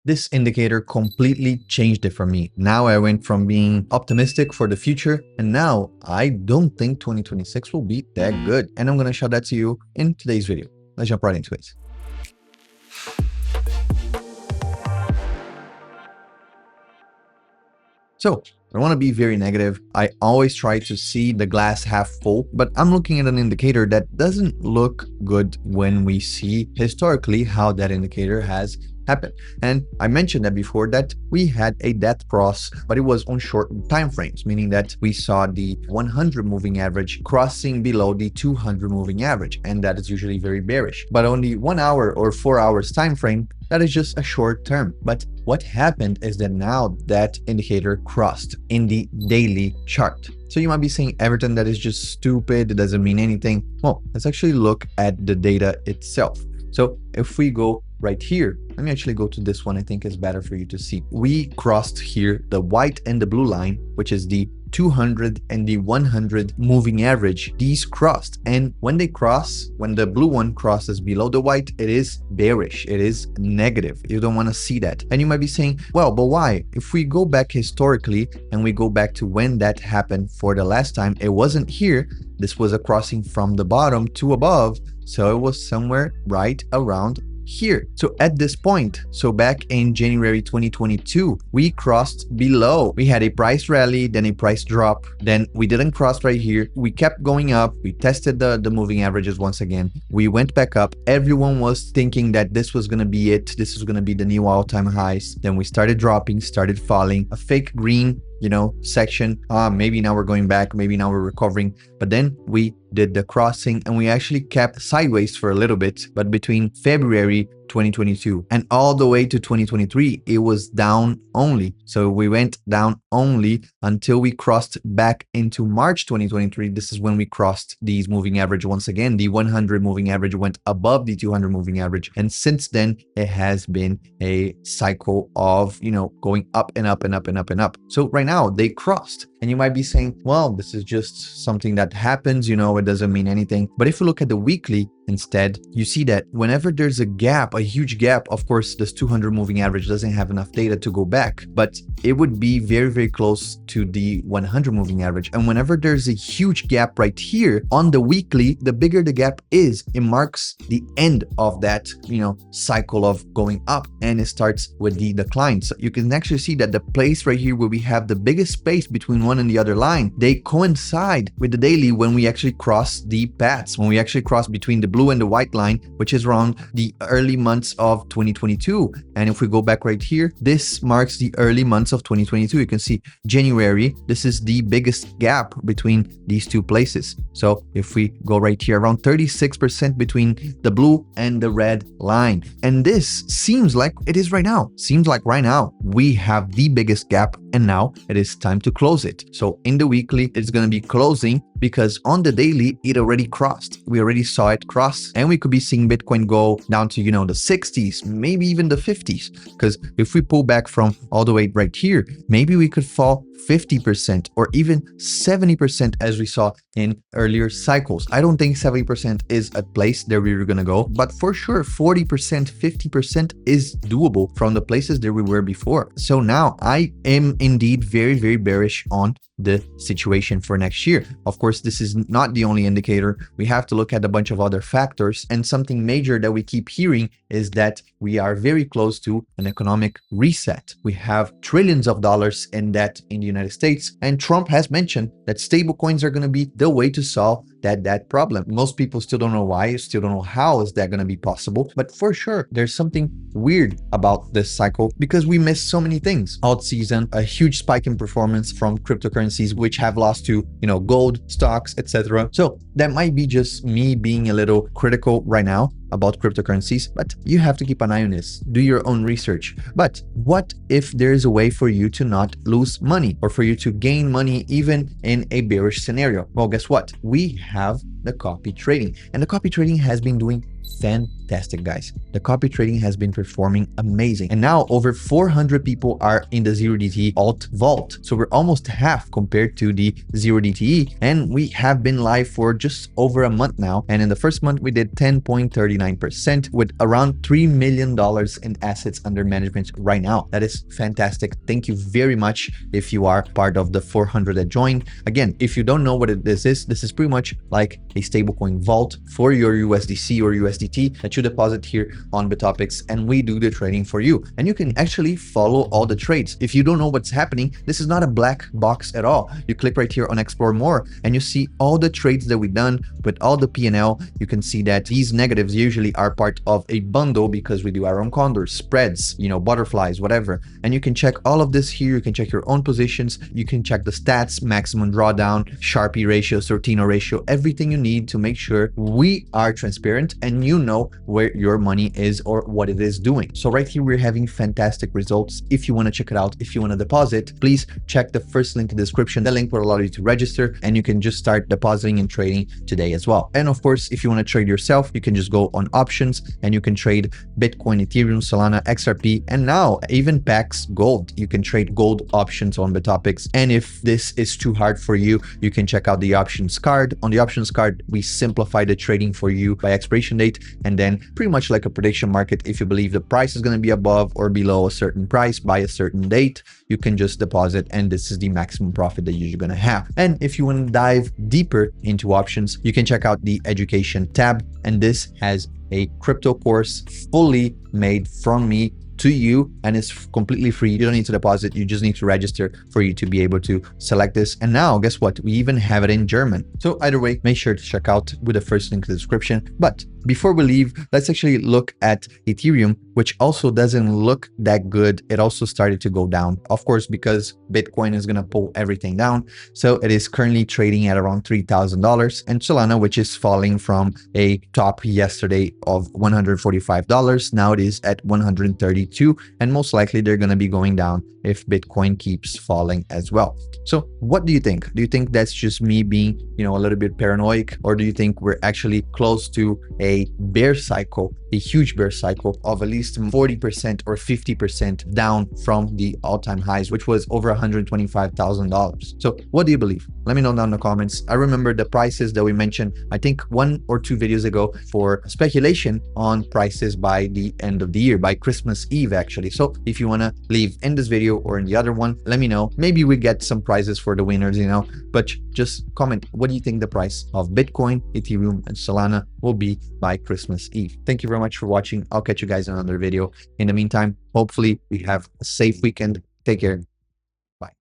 This indicator completely changed it for me. Now I went from being optimistic for the future, and now I don't think 2026 will be that good. And I'm going to show that to you in today's video. Let's jump right into it. So I don't want to be very negative. I always try to see the glass half full, but I'm looking at an indicator that doesn't look good when we see historically how that indicator has happened. And I mentioned that before, that we had a death cross, but it was on short time frames, meaning that we saw the 100 moving average crossing below the 200 moving average, and that is usually very bearish. But on the 1 hour or 4 hours time frame, that is just a short term. But what happened is that now that indicator crossed in the daily chart. So you might be saying, Everton, that is just stupid, it doesn't mean anything. Well, let's actually look at the data itself. So if we go right here, let me actually go to this one, I think is better for you to see. We crossed here the white and the blue line, which is the 200 and the 100 moving average. These crossed, and when they cross, when the blue one crosses below the white, it is bearish, it is negative. You don't want to see that. And you might be saying, well, but why? If we go back historically and we go back to when that happened for the last time, it wasn't here. This was a crossing from the bottom to above, so it was somewhere right around here. So at this point, so back in January 2022, we crossed below. We had a price rally, then a price drop, then we didn't cross right here. We kept going up. We tested the moving averages once again. We went back up. Everyone was thinking that this was going to be it. This was going to be the new all-time highs. Then we started dropping, started falling. A fake green, section. Maybe now we're going back, maybe now we're recovering. But then we did the crossing and we actually kept sideways for a little bit. But between February 2022 and all the way to 2023, it was down only. So we went down only until we crossed back into March 2023. This is when we crossed these moving average once again. The 100 moving average went above the 200 moving average. And since then, it has been a cycle of, going up and up and up and up and up. So right now they crossed. And you might be saying, well, this is just something that happens, it doesn't mean anything. But if you look at the weekly instead, you see that whenever there's a gap, a huge gap, of course, this 200 moving average doesn't have enough data to go back, but it would be very, very close to the 100 moving average. And whenever there's a huge gap right here on the weekly, the bigger the gap is, it marks the end of that, cycle of going up, and it starts with the decline. So you can actually see that the place right here where we have the biggest space between one and the other line, they coincide with the daily when we actually cross the paths, when we actually cross between the blue and the white line, which is around the early months of 2022. And if we go back right here, this marks the early months of 2022. You can see January, this is the biggest gap between these two places. So if we go right here, around 36% between the blue and the red line. And this seems like it is right now. Seems like right now we have the biggest gap, and now it is time to close it. So in the weekly, it's going to be closing because on the daily, it already crossed. We already saw it cross, and we could be seeing Bitcoin go down to, the 60s, maybe even the 50s. Because if we pull back from all the way right here, maybe we could fall 50% or even 70% as we saw in earlier cycles. I don't think 70% is a place that we're going to go, but for sure 40%, 50% is doable from the places that we were before. So now I am indeed very, very bearish on the situation for next year. Of course, this is not the only indicator. We have to look at a bunch of other factors, and something major that we keep hearing is that we are very close to an economic reset. We have trillions of dollars in debt in the United States, and Trump has mentioned that stablecoins are going to be the way to solve that problem. Most people still don't know why, still don't know how is that going to be possible, but for sure there's something weird about this cycle because we missed so many things. Alt season, a huge spike in performance from cryptocurrencies which have lost to, gold, stocks, etc. So that might be just me being a little critical right now about cryptocurrencies, but you have to keep an eye on this. Do your own research. But what if there is a way for you to not lose money or for you to gain money even in a bearish scenario? Well, guess what? We have the copy trading, and the copy trading has been doing fantastic, guys. The copy trading has been performing amazing. And now over 400 people are in the 0DTE Alt Vault. So we're almost half compared to the 0DTE. And we have been live for just over a month now. And in the first month, we did 10.39% with around $3 million in assets under management right now. That is fantastic. Thank you very much if you are part of the 400 that joined. Again, if you don't know what this is pretty much like a stablecoin vault for your USDC or USDT that you deposit here on Bitopics, and we do the trading for you. And you can actually follow all the trades. If you don't know what's happening, this is not a black box at all. You click right here on Explore More and you see all the trades that we've done with all the P&L. You can see that these negatives usually are part of a bundle because we do our own condors, spreads, butterflies, whatever. And you can check all of this here. You can check your own positions. You can check the stats, maximum drawdown, Sharpie ratio, Sortino ratio, everything you need to make sure we are transparent and you know where your money is or what it is doing. So right here, we're having fantastic results. If you want to check it out, if you want to deposit, please check the first link in the description. The link will allow you to register and you can just start depositing and trading today as well. And of course, if you want to trade yourself, you can just go on options and you can trade Bitcoin, Ethereum, Solana, XRP, and now even PAX Gold. You can trade gold options on Bitopics. And if this is too hard for you, you can check out the options card. On the options card, we simplify the trading for you by expiration date, and then pretty much like a prediction market. If you believe the price is going to be above or below a certain price by a certain date, you can just deposit, and this is the maximum profit that you're going to have. And if you want to dive deeper into options, you can check out the education tab, and this has a crypto course fully made from me to you, and it's completely free. You don't need to deposit, you just need to register for you to be able to select this. And now guess what, we even have it in German. So either way, make sure to check out with the first link in the description. But before we leave, let's actually look at Ethereum, which also doesn't look that good. It also started to go down, of course, because Bitcoin is going to pull everything down. So it is currently trading at around $3,000, and Solana, which is falling from a top yesterday of $145, now it is at 132, and most likely they're going to be going down if Bitcoin keeps falling as well. So what do you think? Do you think that's just me being, a little bit paranoid, or do you think we're actually close to a bear cycle, a huge bear cycle of at least 40% or 50% down from the all-time highs, which was over $125,000? So what do you believe? Let me know down in the comments. I remember the prices that we mentioned, I think 1 or 2 videos ago, for speculation on prices by the end of the year, by Christmas Eve, actually. So if you want to leave in this video or in the other one, let me know. Maybe we get some prizes for the winners, but just comment, what do you think the price of Bitcoin, Ethereum, and Solana will be by Christmas Eve? Thank you very much for watching. I'll catch you guys in another video. In the meantime, hopefully we have a safe weekend. Take care.